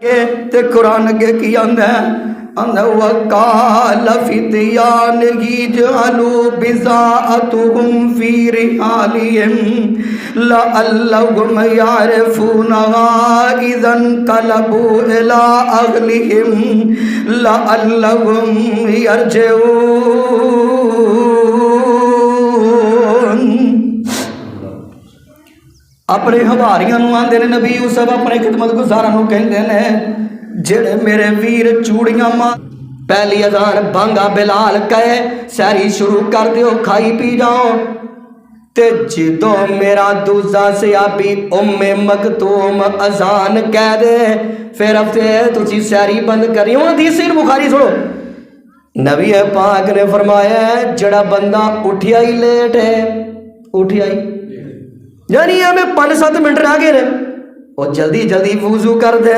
ते कुरान अगे की आंदा वकाल फितयान यजअलू बिज़ाअतहुम फी रिहालिहिम लअल्लहुम यारिफूनहा इज़न क़लबू इला अहलिहिम लअल्लहुम यरजिऊन। अपने हवारियां आंदे ने नबी यूसुफ अपने खिदमत गुजारां नूं कहंदे ने जेड़े मेरे वीर चूड़ियां मां पहली अजान भांगा बिलाल कहे सैरी शुरू कर दियो खाई पी जाओ ते जिदों मेरा दूजा सियाबी उम्मे मखतूम अजान कह दे फिर हफ्ते तुसी सैरी बंद करी। हुण हदीस बुखारी सुनो नबी पाक ने फरमाया जड़ा बंदा उठिया ही लेट है उठिया ही यानी हमें 5-7 मिनट रह गए और जल्दी जल्दी वुजू कर दे